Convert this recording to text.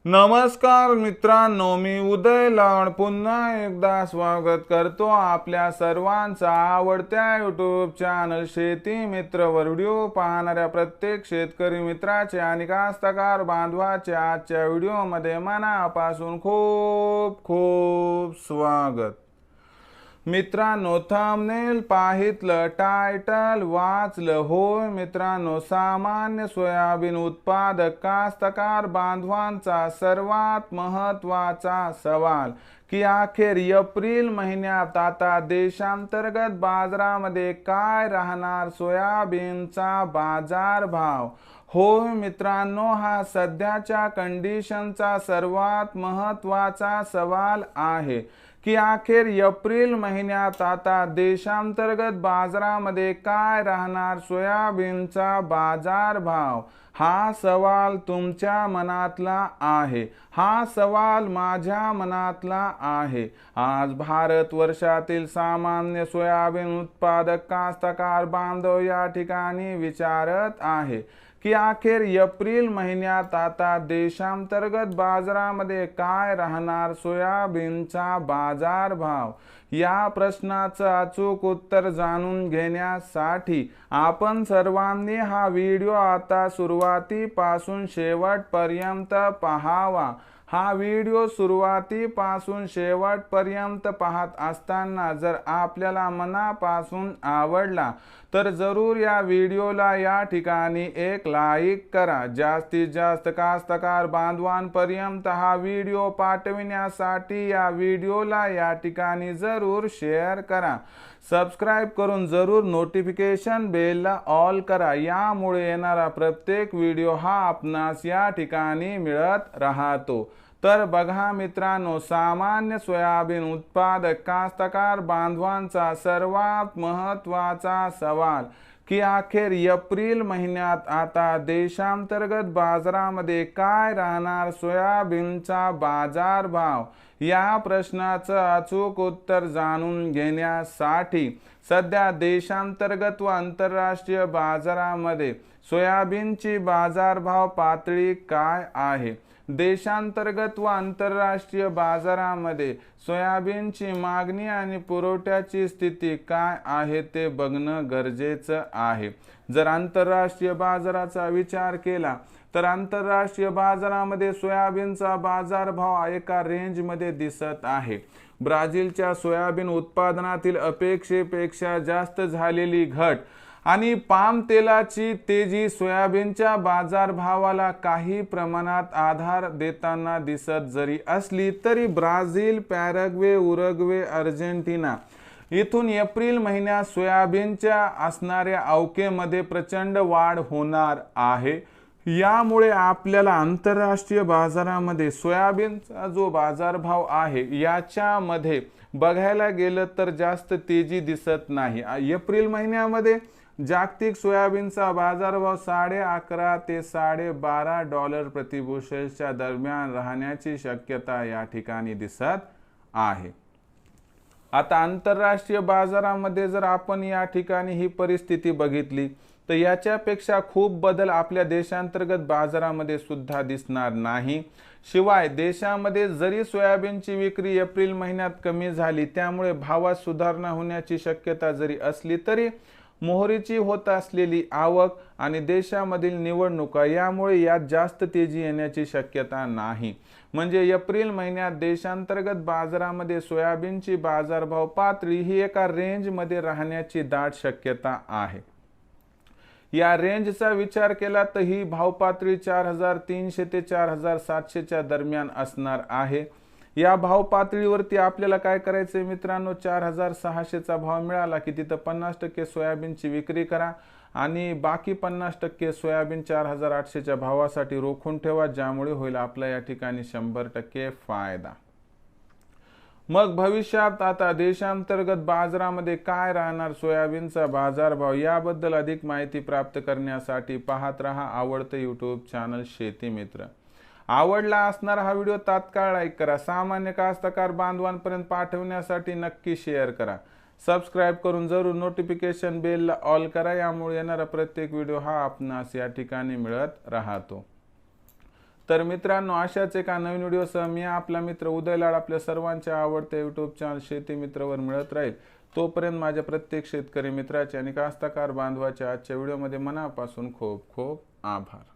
नमस्कार मित्रांनो, मी उदय लाड पुन्हा एकदा स्वागत करतो आपल्या सर्वांचा आवडत्या यूट्यूब चॅनल शेती मित्रवर व्हिडिओ पाहणाऱ्या प्रत्येक शेतकरी मित्राचे आणि कास्तकार बांधवाचे आजच्या व्हिडिओमध्ये मनापासून खूप खूप स्वागत। मित्रांनो, थंबनेल पाहितलं, टायटल वाचलं, होय मित्रांनो, सामान्य सोयाबीन उत्पादक कास्तकार बांधवांचा सर्वात महत्त्वाचा सवाल की अखेर एप्रिल महिन्यात आता देशांतर्गत बाजारामध्ये काय राहणार सोयाबीनचा बाजारभाव। होय मित्रांनो, हा सध्याच्या कंडिशनचा सर्वात महत्त्वाचा सवाल आहे की अखेर एप्रिल महिन्यात आता देशांतर्गत बाजारामध्ये काय राहणार सोयाबीनचा बाजारभाव। हा सवाल तुमच्या मनातला आहे, हा सवाल माझ्या मनातला आहे। आज भारतवर्षातील सामान्य सोयाबीन उत्पादक कास्तकार बांधव या ठिकाणी विचारत आहे की अखेर एप्रिल महिन्यात आता देशांतर्गत बाजारामध्ये काय राहणार सोयाबीनचा बाजारभाव। या प्रश्नाचं अचूक उत्तर जाणून घेण्यासाठी आपण सर्वांनी हा व्हिडिओ आता सुरुवातीपासून शेवटपर्यंत पाहावा। हा व्हिडिओ सुरुवातीपासून शेवटपर्यंत पाहत असताना जर आपल्याला मनापासून आवडला तर जरूर या व्हिडिओला या ठिकाणी एक लाईक करा। जास्तीत जास्त कास्तकार बांधवांपर्यंत हा व्हिडिओ पाठविण्यासाठी या व्हिडिओला या ठिकाणी जरूर शेअर करा। सबस्क्राइब करून जरूर नोटिफिकेशन बेलला ऑल करा, यामुळे येणारा प्रत्येक व्हिडिओ हा आपणास या ठिकाणी मिळत राहतो। तर बघा मित्रांनो, सामान्य सोयाबीन उत्पादक कास्तकार बांधवांचा सर्वात महत्त्वाचा सवाल की अखेर एप्रिल महिन्यात आता देशांतर्गत बाजारामध्ये काय राहणार सोयाबीनचा बाजारभाव। या प्रश्नाचं अचूक उत्तर जाणून घेण्यासाठी सध्या देशांतर्गत व आंतरराष्ट्रीय बाजारामध्ये सोयाबीनची बाजारभाव पातळी काय आहे। देशांतर्गत व आंतरराष्ट्रीय बाजारामध्ये सोयाबीनची मागणी आणि पुरवठ्याची स्थिती काय आहे ते बघणं गरजेचं आहे। जर आंतरराष्ट्रीय बाजाराचा विचार केला तर आंतरराष्ट्रीय बाजारामध्ये सोयाबीनचा बाजारभाव एका रेंजमध्ये दिसत आहे। ब्राझीलच्या सोयाबीन उत्पादनातील अपेक्षेपेक्षा जास्त झालेली घट आणि पाम तेलाची तेजी सोयाबीनच्या बाजारभावाला काही प्रमाणात आधार देताना दिसत जरी असली तरी ब्राझील, पॅराग्वे, उरुग्वे, अर्जेंटिना इथून एप्रिल महिन्यात सोयाबीनच्या असणाऱ्या अवकेमध्ये प्रचंड वाढ होणार आहे। यामुळे आपल्याला आंतरराष्ट्रीय बाजारामध्ये सोयाबीनचा जो बाजारभाव आहे याच्यामध्ये बघायला गेलं तर जास्त तेजी दिसत नाही। एप्रिल महिन्यामध्ये जागतिक सोयाबीनचा बाजारभाव $11.5 ते $12.5 प्रति बुशेलच्या दरम्यान राहण्याची शक्यता या ठिकाणी दिसत आहे। आता आंतरराष्ट्रीय बाजारामध्ये जर आपण या ठिकाणी ही परिस्थिती बघितली तर याच्यापेक्षा खूप बदल आपल्या देशांतर्गत बाजारामध्ये सुद्धा दिसणार नाही। शिवाय देशामध्ये जरी सोयाबीनची विक्री एप्रिल महिन्यात कमी झाली त्यामुळे भावात सुधारणा होण्याची शक्यता जरी असली तरी मोहरीची होत असलेली आवक आणि देशामधील निवडणुका यामुळे यात जास्त तेजी येण्याची शक्यता नाही। म्हणजे एप्रिल महिन्यात देशांतर्गत बाजारामध्ये सोयाबीनची बाजारभाव पातळी ही एका रेंजमध्ये राहण्याची दाट शक्यता आहे। या रेंजचा विचार केला तर ही भाव पातळी 4300 ते 4700 च्या दरम्यान असणार आहे। या भाव पातळीवरती आपल्याला काय करायचंय मित्रांनो, 4600 चा भाव मिळाला की तिथं 50% सोयाबीनची विक्री करा आणि बाकी 50% सोयाबीन 4800 च्या भावासाठी रोखून ठेवा, ज्यामुळे होईल आपला या ठिकाणी 100% फायदा। मग भविष्यात आता देशांतर्गत बाजारामध्ये काय राहणार सोयाबीनचा बाजारभाव याबद्दल अधिक माहिती प्राप्त करण्यासाठी पाहत रहा आवडते यूट्यूब चॅनल शेती मित्र। आवडला असणारा हा व्हिडिओ तात्काळ लाईक करा, सामान्य कास्तकार बांधवांपर्यंत पाठवण्यासाठी नक्की शेअर करा। सबस्क्राइब करून जरूर नोटिफिकेशन बेलला ऑल करा, यामुळे येणारा प्रत्येक व्हिडिओ हा आपणास या ठिकाणी मिळत राहतो। तर मित्रांनो, अशाच एका नवीन व्हिडिओसह मी आपला मित्र उदय लाड आपल्या सर्वांच्या आवडत्या यूट्यूब चॅनल शेती मित्रवर मिळत राहील. तोपर्यंत माझ्या प्रत्येक शेतकरी मित्राचे आणि कास्तकार बांधवाच्या आजच्या व्हिडिओमध्ये मनापासून खूप खूप आभार.